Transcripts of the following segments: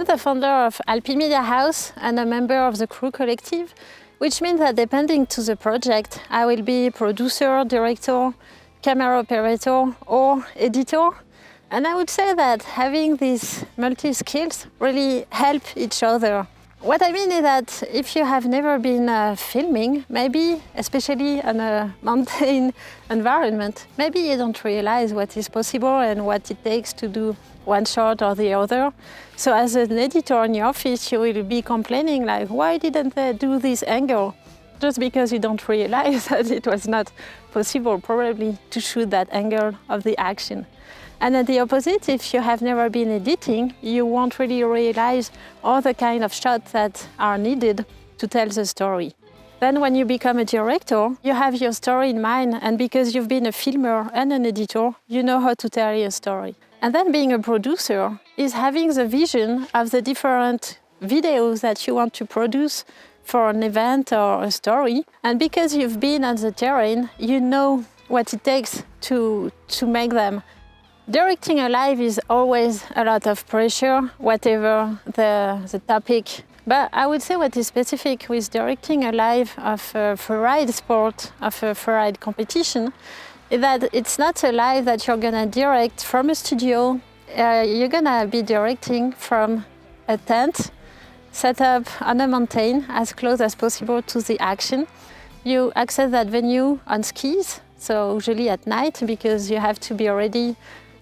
the founder of Alpine Media House and a member of the crew collective, which means that depending to the project, I will be producer, director, camera operator or editor. And I would say that having these multi-skills really help each other. What I mean is that if you have never been filming, maybe, especially in a mountain environment, maybe you don't realize what is possible and what it takes to do one shot or the other. So as an editor in your office, you will be complaining like, why didn't they do this angle? Just because you don't realize that it was not possible probably to shoot that angle of the action. And at the opposite, if you have never been editing, you won't really realize all the kind of shots that are needed to tell the story. Then when you become a director, you have your story in mind, and because you've been a filmer and an editor, you know how to tell your story. And then being a producer is having the vision of the different videos that you want to produce for an event or a story. And because you've been on the terrain, you know what it takes to make them. Directing a live is always a lot of pressure, whatever the topic. But I would say what is specific with directing a live of a freeride sport, of a freeride competition, is that it's not a live that you're gonna direct from a studio. You're gonna be directing from a tent set up on a mountain as close as possible to the action. You access that venue on skis, so usually at night, because you have to be ready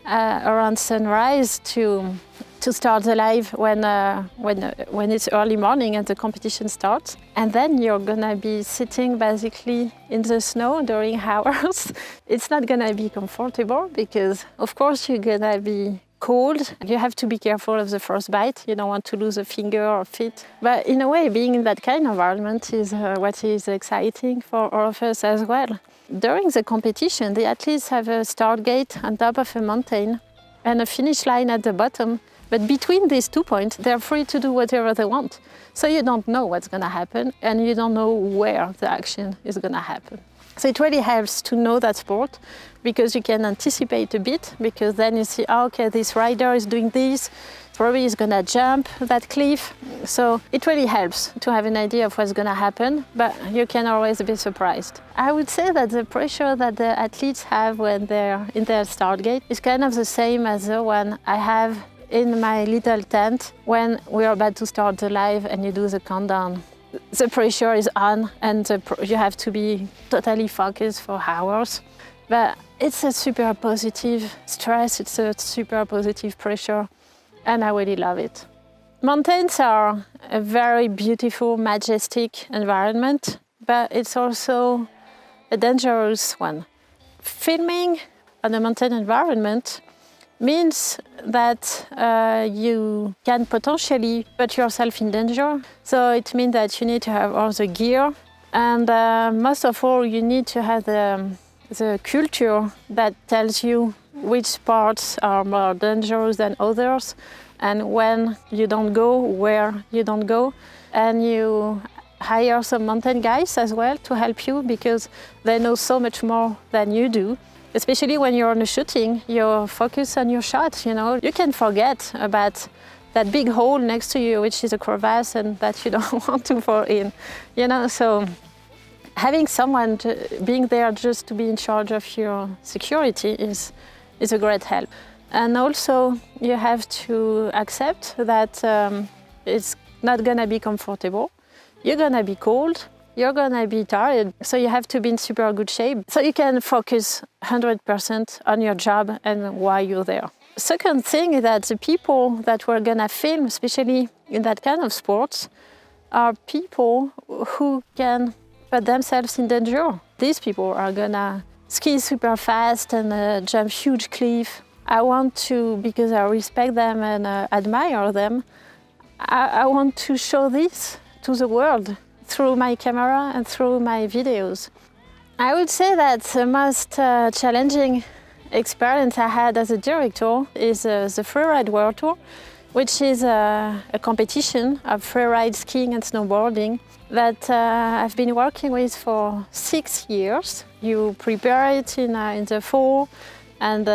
around sunrise to start the live when it's early morning and the competition starts. And then you're gonna be sitting basically in the snow during hours. It's not gonna be comfortable because of course you're gonna be cold. You have to be careful of the frostbite. You don't want to lose a finger or feet. But in a way, being in that kind of environment is what is exciting for all of us as well. During the competition, the athletes have a start gate on top of a mountain and a finish line at the bottom. But between these 2 points, they're free to do whatever they want. So you don't know what's going to happen and you don't know where the action is going to happen. So it really helps to know that sport because you can anticipate a bit, because then you see, oh, okay, this rider is doing this, probably he's gonna jump that cliff. So it really helps to have an idea of what's gonna happen, but you can always be surprised. I would say that the pressure that the athletes have when they're in their start gate is kind of the same as the one I have in my little tent when we're about to start the live and you do the countdown. The pressure is on and you have to be totally focused for hours. But it's a super positive stress, it's a super positive pressure, and I really love it. Mountains are a very beautiful, majestic environment, but it's also a dangerous one. Filming on a mountain environment means that you can potentially put yourself in danger. So it means that you need to have all the gear, and most of all, you need to have the culture that tells you which parts are more dangerous than others, and when you don't go, where you don't go. And you hire some mountain guys as well to help you because they know so much more than you do. Especially when you're on a shooting, you're focused on your shot, you know. You can forget about that big hole next to you, which is a crevasse and that you don't want to fall in, you know. So having someone being there just to be in charge of your security is a great help. And also you have to accept that it's not gonna be comfortable. You're gonna be cold. You're gonna be tired, so you have to be in super good shape so you can focus 100% on your job and why you're there. Second thing is that the people that we're gonna film, especially in that kind of sports, are people who can put themselves in danger. These people are gonna ski super fast and jump huge cliff. I want to, because I respect them and admire them, I want to show this to the world through my camera and through my videos. I would say that the most challenging experience I had as a director is the Freeride World Tour, which is a competition of freeride skiing and snowboarding that I've been working with for 6 years. You prepare it in the fall, and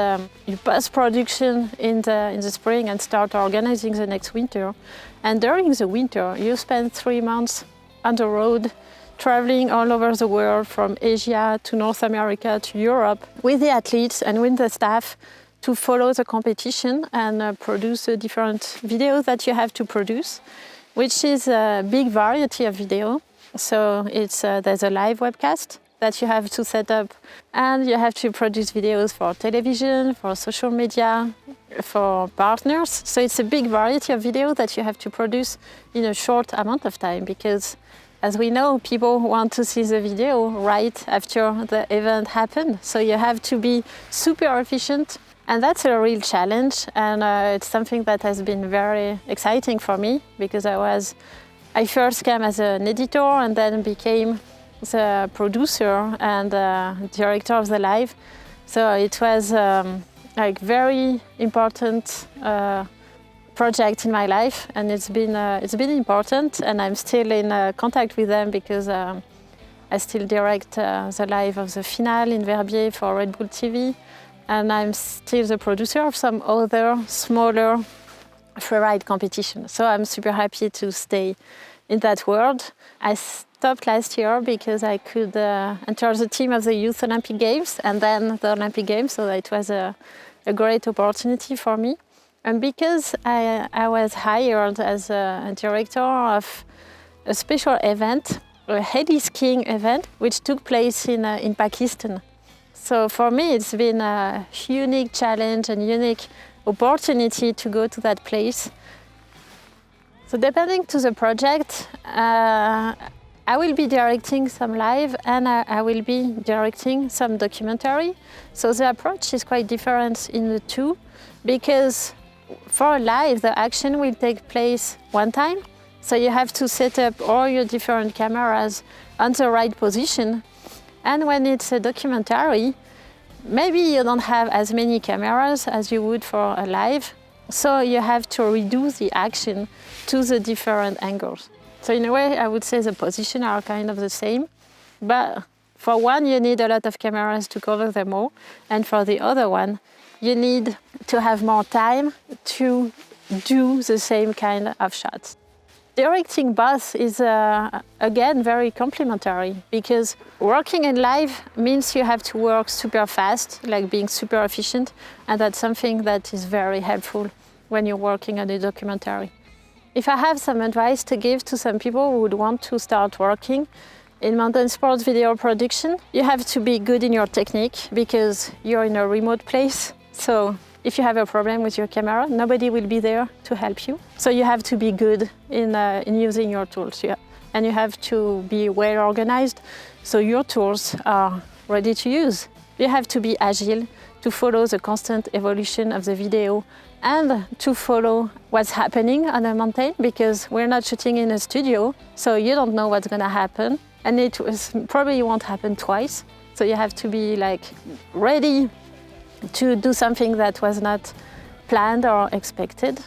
you post-production in the spring and start organizing the next winter. And during the winter, you spend 3 months on the road, traveling all over the world, from Asia to North America to Europe, with the athletes and with the staff to follow the competition and produce the different videos that you have to produce, which is a big variety of video. So there's a live webcast that you have to set up, and you have to produce videos for television, for social media, for partners. So it's a big variety of video that you have to produce in a short amount of time, because as we know, people want to see the video right after the event happened. So you have to be super efficient, and that's a real challenge. And it's something that has been very exciting for me, because I first came as an editor and then became the producer and director of the live. So it was like very important project in my life, and it's been important, and I'm still in contact with them, because I still direct the live of the finale in Verbier for Red Bull TV, and I'm still the producer of some other smaller freeride competition. So I'm super happy to stay in that world. I stopped last year because I could enter the team of the Youth Olympic Games and then the Olympic Games, so it was a great opportunity for me. And because I was hired as a director of a special event, a heli skiing event, which took place in Pakistan. So for me, it's been a unique challenge and unique opportunity to go to that place. So depending to the project, I will be directing some live, and I will be directing some documentary. So the approach is quite different in the two, because for live, the action will take place one time. So you have to set up all your different cameras on the right position. And when it's a documentary, maybe you don't have as many cameras as you would for a live. So you have to redo the action to the different angles. So in a way, I would say the positions are kind of the same. But for one, you need a lot of cameras to cover them all. And for the other one, you need to have more time to do the same kind of shots. Directing both is, again, very complementary, because working in live means you have to work super fast, like being super efficient, and that's something that is very helpful when you're working on a documentary. If I have some advice to give to some people who would want to start working in mountain sports video production, you have to be good in your technique, because you're in a remote place. So if you have a problem with your camera, nobody will be there to help you. So you have to be good in using your tools. And you have to be well organized, so your tools are ready to use. You have to be agile to follow the constant evolution of the video and to follow what's happening on a mountain, because we're not shooting in a studio, so you don't know what's gonna happen. And probably won't happen twice. So you have to be like ready to do something that was not planned or expected.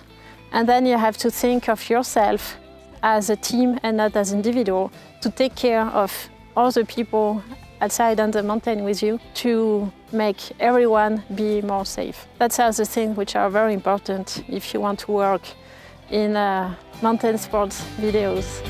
And then you have to think of yourself as a team and not as an individual, to take care of all the people outside on the mountain with you, to make everyone be more safe. That's all the things which are very important if you want to work in mountain sports videos.